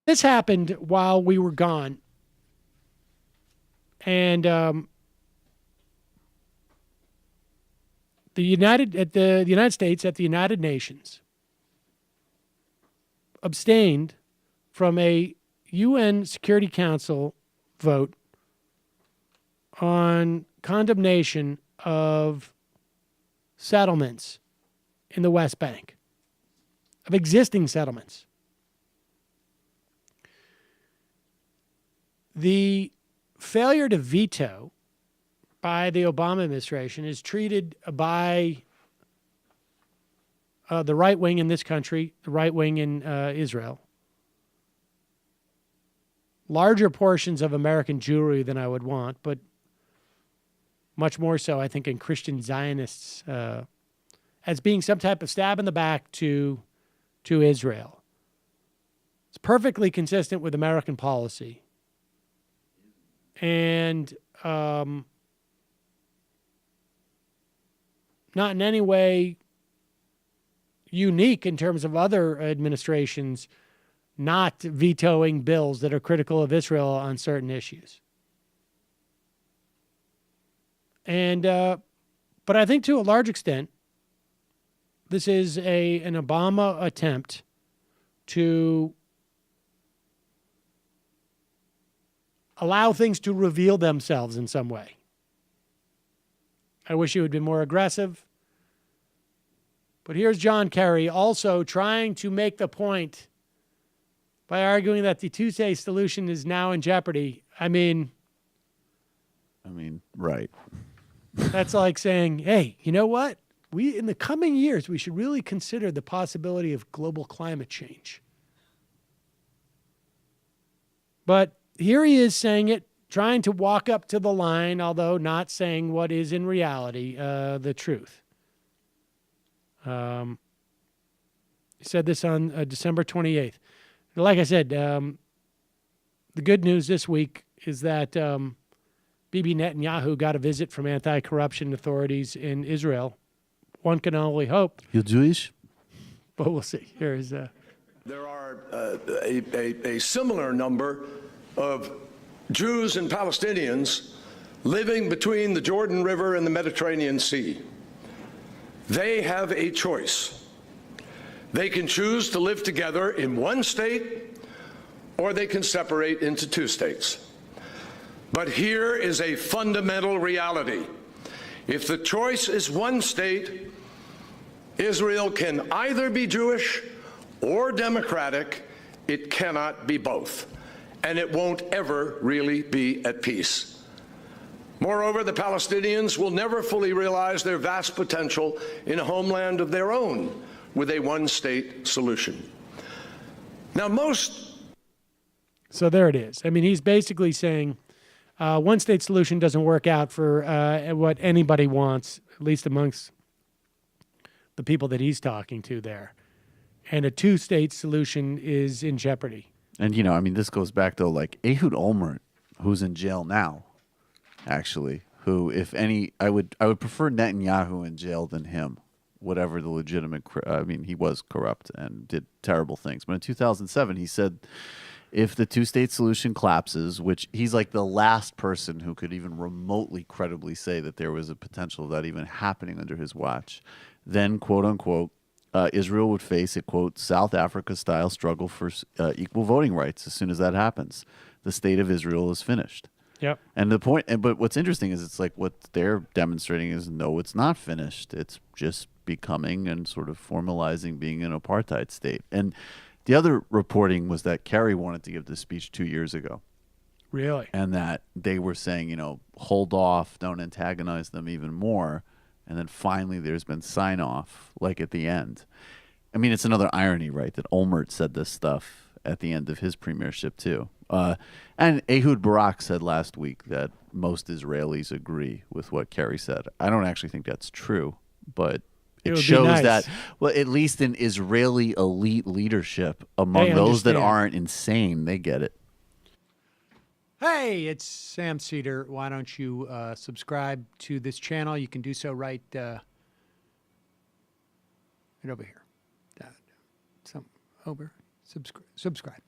This happened while we were gone, and the United States at the United Nations abstained from a UN Security Council vote on condemnation of settlements in the West Bank, of existing settlements. The failure to veto by the Obama administration is treated by the right wing in this country, the right wing in Israel, larger portions of American Jewry than I would want, but much more so, I think, in Christian Zionists as being some type of stab in the back to Israel. It's perfectly consistent with American policy. And not in any way unique in terms of other administrations not vetoing bills that are critical of Israel on certain issues. And but I think to a large extent, this is an Obama attempt to allow things to reveal themselves in some way. I wish he would be more aggressive. But here's John Kerry also trying to make the point by arguing that the two-state solution is now in jeopardy. I mean, right. That's like saying, hey, you know what? In the coming years, we should really consider the possibility of global climate change. But here he is saying it, trying to walk up to the line, although not saying what is in reality the truth. He said this on December 28th. Like I said, the good news this week is that Bibi Netanyahu got a visit from anti-corruption authorities in Israel. One can only hope. You're Jewish? But we'll see. Here's There are a similar number of Jews and Palestinians living between the Jordan River and the Mediterranean Sea. They have a choice. They can choose to live together in one state, or they can separate into two states. But here is a fundamental reality. If the choice is one state, Israel can either be Jewish or democratic. It cannot be both. And it won't ever really be at peace. Moreover, the Palestinians will never fully realize their vast potential in a homeland of their own with a one-state solution. Now, So there it is. I mean, he's basically saying one-state solution doesn't work out for what anybody wants, at least amongst the people that he's talking to there. And a two-state solution is in jeopardy. And, you know, I mean, this goes back to, like, Ehud Olmert, who's in jail now, actually, who, if any, I would prefer Netanyahu in jail than him, whatever the legitimate, I mean, he was corrupt and did terrible things. But in 2007, he said, if the two-state solution collapses, which he's like the last person who could even remotely credibly say that there was a potential of that even happening under his watch, then, quote unquote, Israel would face a, quote, South Africa-style struggle for equal voting rights as soon as that happens. The state of Israel is finished. Yep. And but what's interesting is it's like what they're demonstrating is no, it's not finished. It's just becoming and sort of formalizing being an apartheid state. And the other reporting was that Kerry wanted to give this speech 2 years ago. Really? And that they were saying, you know, hold off, don't antagonize them even more. And then finally there's been sign-off, like at the end. I mean, it's another irony, right, that Olmert said this stuff at the end of his premiership, too. And Ehud Barak said last week that most Israelis agree with what Kerry said. I don't actually think that's true, but it shows that, well, at least in Israeli elite leadership, among those that aren't insane, they get it. Hey, it's Sam Cedar. Why don't you subscribe to this channel? You can do so right over here. Over. Subscribe.